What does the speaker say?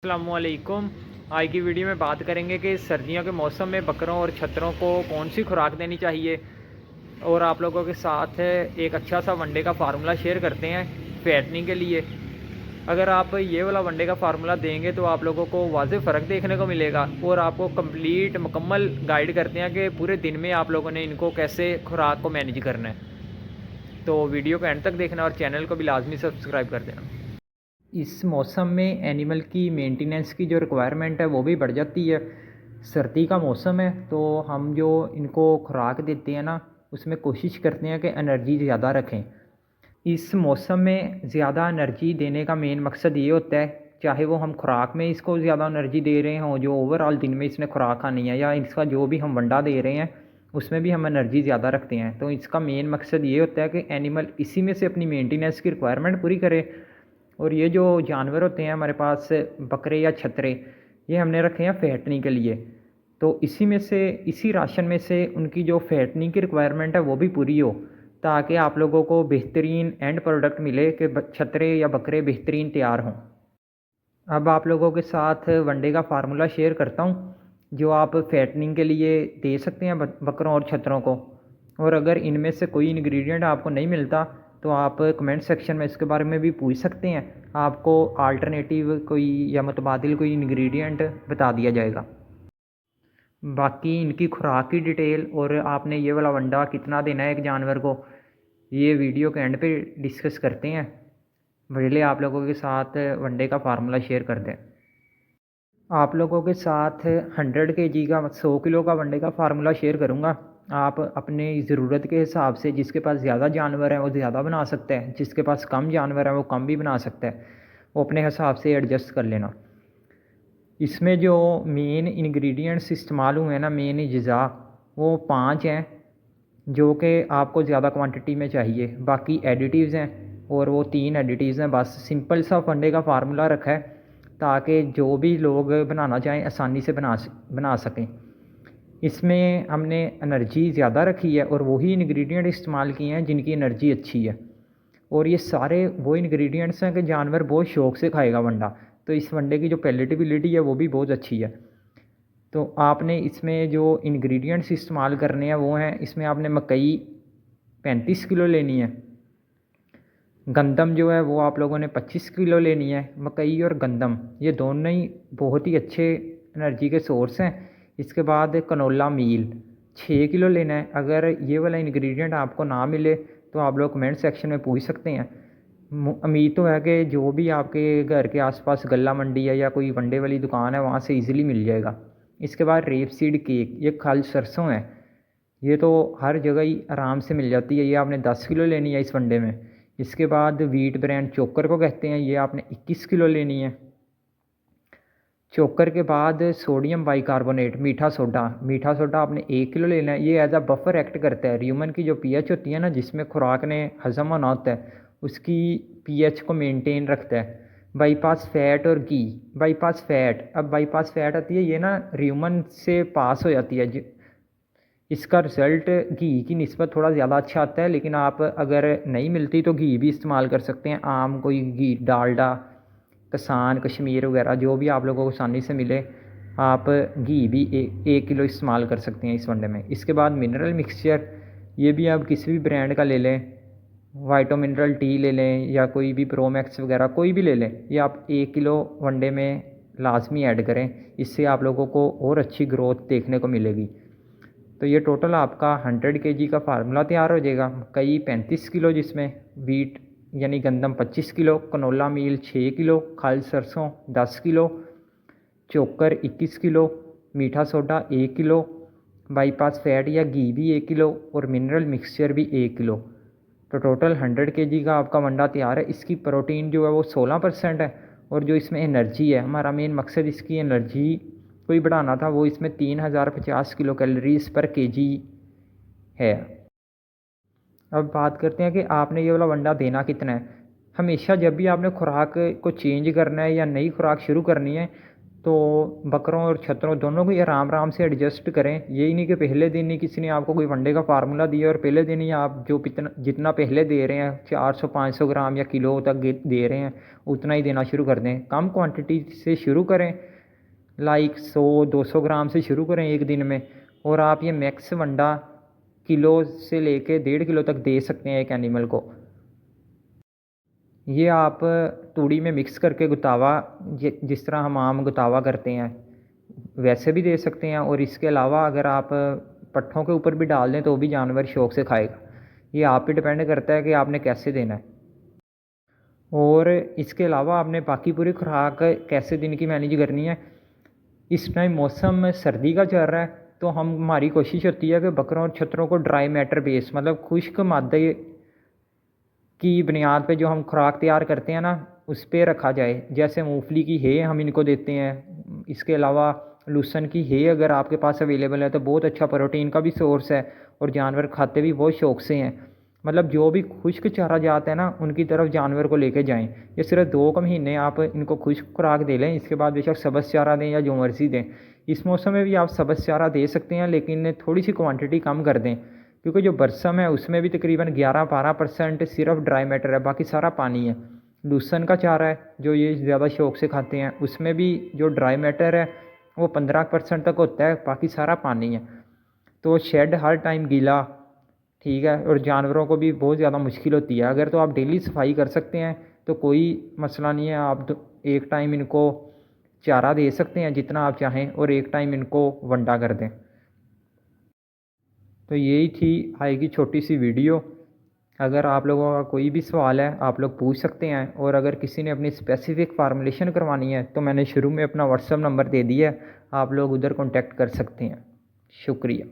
अस्सलामुअलैकुम। आज की वीडियो में बात करेंगे कि सर्दियों के मौसम में बकरों और छतरों को कौन सी खुराक देनी चाहिए, और आप लोगों के साथ एक अच्छा सा वनडे का फार्मूला शेयर करते हैं फैटनिंग के लिए। अगर आप ये वाला वनडे का फार्मूला देंगे तो आप लोगों को वाज़ेह फ़र्क देखने को मिलेगा, और आपको कंप्लीट मुकम्मल गाइड करते हैं कि पूरे दिन में आप लोगों ने इनको कैसे खुराक को मैनेज करना है। तो वीडियो को एंड तक देखना और चैनल को भी लाजमी सब्सक्राइब कर देना। इस मौसम में एनिमल की मेंटेनेंस की जो रिक्वायरमेंट है वो भी बढ़ जाती है। सर्दी का मौसम है तो हम जो इनको खुराक देते हैं ना, उसमें कोशिश करते हैं कि एनर्जी ज़्यादा रखें। इस मौसम में ज़्यादा एनर्जी देने का मेन मकसद ये होता है, चाहे वो हम खुराक में इसको ज़्यादा एनर्जी दे रहे हों, जो ओवरऑल दिन में इसने खुराक खानी है, या इसका जो भी हम वंडा दे रहे हैं उसमें भी हम एनर्जी ज़्यादा रखते हैं। तो इसका मेन मकसद ये होता है कि एनिमल इसी में से अपनी मेंटेनेंस की रिक्वायरमेंट पूरी करे। और ये जो जानवर होते हैं हमारे पास, बकरे या छतरे, ये हमने रखे हैं फैटनिंग के लिए। तो इसी में से, इसी राशन में से उनकी जो फैटनिंग की रिक्वायरमेंट है वो भी पूरी हो, ताकि आप लोगों को बेहतरीन एंड प्रोडक्ट मिले कि छतरे या बकरे बेहतरीन तैयार हों। अब आप लोगों के साथ वनडे का फार्मूला शेयर करता हूँ, जो आप फैटनिंग के लिए दे सकते हैं बकरों और छतरों को। और अगर इनमें से कोई इंग्रेडिएंट आपको नहीं मिलता तो आप कमेंट सेक्शन में इसके बारे में भी पूछ सकते हैं, आपको अल्टरनेटिव कोई या मुतबादिल कोई इंग्रेडिएंट बता दिया जाएगा। बाकी इनकी खुराक की डिटेल और आपने ये वाला वंडा कितना देना है एक जानवर को, ये वीडियो के एंड पे डिस्कस करते हैं। पहले आप लोगों के साथ वनडे का फार्मूला शेयर करते हैं। आप लोगों के साथ 100 kg का, 100 किलो का वनडे का फार्मूला शेयर करूँगा। आप अपने ज़रूरत के हिसाब से, जिसके पास ज़्यादा जानवर है वो ज़्यादा बना सकता है, जिसके पास कम जानवर है वो कम भी बना सकता है। वो अपने हिसाब से एडजस्ट कर लेना। इसमें जो मेन इंग्रेडिएंट्स इस्तेमाल हुए हैं ना, मेन अज़ा, वो 5 हैं जो कि आपको ज़्यादा क्वांटिटी में चाहिए। बाकी एडिटिव्स हैं, और वो 3 एडिटिव्स हैं बस। सिंपल सा वनडे का फार्मूला रखा है ताकि जो भी लोग बनाना चाहें आसानी से बना सकें। इसमें हमने एनर्जी ज़्यादा रखी है और वही इंग्रेडिएंट इस्तेमाल किए हैं जिनकी एनर्जी अच्छी है। और ये सारे वो इंग्रेडिएंट्स हैं कि जानवर बहुत शौक़ से खाएगा वंडा। तो इस वनडे की जो पैलेटेबिलिटी है वो भी बहुत अच्छी है। तो आपने इसमें जो इंग्रेडिएंट्स इस्तेमाल करने हैं वो हैं, इसमें आपने मकई 35 किलो लेनी है। गंदम जो है वो आप लोगों ने 25 किलो लेनी है। मकई और गंदम ये दोनों ही बहुत ही अच्छे एनर्जी के सोर्स हैं। इसके बाद कनोला मील 6 किलो लेना है। अगर ये वाला इंग्रेडिएंट आपको ना मिले तो आप लोग कमेंट सेक्शन में पूछ सकते हैं। उम्मीद तो है कि जो भी आपके घर के आसपास गल्ला मंडी है या कोई वनडे वाली दुकान है वहाँ से इजीली मिल जाएगा। इसके बाद रेपसीड केक, ये खल सरसों है, ये तो हर जगह ही आराम से मिल जाती है। ये आपने 10 किलो लेनी है इस वनडे में। इसके बाद वीट ब्रांड चोकर को कहते हैं, ये आपने 21 किलो लेनी है। चोकर के बाद सोडियम बाइकार्बोनेट, मीठा सोडा आपने 1 किलो लेना है। ये एज अ बफर एक्ट करता है। ह्यूमन की जो पीएच होती है ना, जिसमें खुराक ने हजम होना होता है, उसकी पीएच को मेंटेन रखता है। बाईपास फैट और घी, बाईपास फैट, अब बाईपास फैट आती है, ये ना ह्यूमन से पास हो जाती है। इसका रिज़ल्ट घी की निस्बत थोड़ा ज़्यादा अच्छा आता है, लेकिन आप अगर नहीं मिलती तो घी भी इस्तेमाल कर सकते हैं। आम कोई घी, डालडा, किसान, कश्मीर वगैरह, जो भी आप लोगों को आसानी से मिले, आप घी भी 1 किलो इस्तेमाल कर सकते हैं इस वनडे में। इसके बाद मिनरल मिक्सचर, ये भी आप किसी भी ब्रांड का ले लें, वाइटो मिनरल टी ले लें या कोई भी प्रोमैक्स वगैरह कोई भी ले लें। ये आप 1 किलो वनडे में लाजमी ऐड करें, इससे आप लोगों को और अच्छी ग्रोथ देखने को मिलेगी। तो ये टोटल आपका 100 kg का फार्मूला तैयार हो जाएगा। मकई 35 किलो, जिसमें वीट यानी गंदम 25 किलो, कनोला मील 6 किलो, खल सरसों 10 किलो, चोकर 21 किलो, मीठा सोडा 1 किलो, बाईपास फैट या घी भी 1 किलो, और मिनरल मिक्सचर भी 1 किलो। तो टोटल 100 kg का आपका वंडा तैयार है। इसकी प्रोटीन जो है वो 16% है, और जो इसमें एनर्जी है, हमारा मेन मकसद इसकी एनर्जी को ही बढ़ाना था, वो इसमें 3050 किलो कैलोरीज पर केजी है। अब बात करते हैं कि आपने ये वाला वंडा देना कितना है। हमेशा जब भी आपने खुराक को चेंज करना है या नई खुराक शुरू करनी है, तो बकरों और छतरों दोनों को ये आराम से एडजस्ट करें। यही नहीं कि पहले दिन ही किसी ने आपको कोई वनडे का फार्मूला दिया और पहले दिन ही आप जो जितना पहले दे रहे हैं 400-500 ग्राम या किलो तक दे रहे हैं उतना ही देना शुरू कर दें। कम क्वांटिटी से शुरू करें, लाइक 100-200 ग्राम से शुरू करें एक दिन में, और आप ये मैक्स वंडा किलो से लेके 1.5 किलो तक दे सकते हैं एक एनिमल को। ये आप तूड़ी में मिक्स करके गुतावा, जिस तरह हम आम गुतावा करते हैं वैसे भी दे सकते हैं, और इसके अलावा अगर आप पट्ठों के ऊपर भी डाल दें तो भी जानवर शौक़ से खाएगा। ये आप पे डिपेंड करता है कि आपने कैसे देना है। और इसके अलावा आपने बाकी पूरी खुराक कैसे दिन की मैनेज करनी है। इस टाइम मौसम सर्दी का चल रहा है तो हमारी कोशिश होती है कि बकरों और छतरों को ड्राई मैटर बेस, मतलब खुश्क मादे की बुनियाद पे जो हम खुराक तैयार करते हैं ना उस पर रखा जाए। जैसे मूंगफली की है हम इनको देते हैं। इसके अलावा लूसन की है अगर आपके पास अवेलेबल है तो बहुत अच्छा प्रोटीन का भी सोर्स है और जानवर खाते भी बहुत शौक़ से हैं। मतलब जो भी खुश्क चारा जाता है ना उनकी तरफ जानवर को लेके जाएं। ये सिर्फ 2 महीने आप इनको खुश्क खुराक दे लें, इसके बाद बेशक सब्ज़ चारा दें या जो मर्ज़ी दें। इस मौसम में भी आप सब्ज़ चारा दे सकते हैं लेकिन थोड़ी सी क्वांटिटी कम कर दें, क्योंकि जो बरसम है उसमें भी तकरीबन 11-12% सिर्फ ड्राई मैटर है, बाकी सारा पानी है। लूसन का चारा है जो ये ज़्यादा शौक़ से खाते हैं, उसमें भी जो ड्राई मैटर है वो 15% तक होता है, बाकी सारा पानी है। तो शेड हर टाइम गीला, ठीक है, और जानवरों को भी बहुत ज़्यादा मुश्किल होती है। अगर तो आप डेली सफाई कर सकते हैं तो कोई मसला नहीं है, आप एक टाइम इनको चारा दे सकते हैं जितना आप चाहें और एक टाइम इनको वंडा कर दें। तो यही थी आज की छोटी सी वीडियो। अगर आप लोगों का कोई भी सवाल है आप लोग पूछ सकते हैं, और अगर किसी ने अपनी स्पेसिफ़िक फार्मुलेशन करवानी है तो मैंने शुरू में अपना व्हाट्सएप नंबर दे दिया है, आप लोग उधर कॉन्टैक्ट कर सकते हैं। शुक्रिया।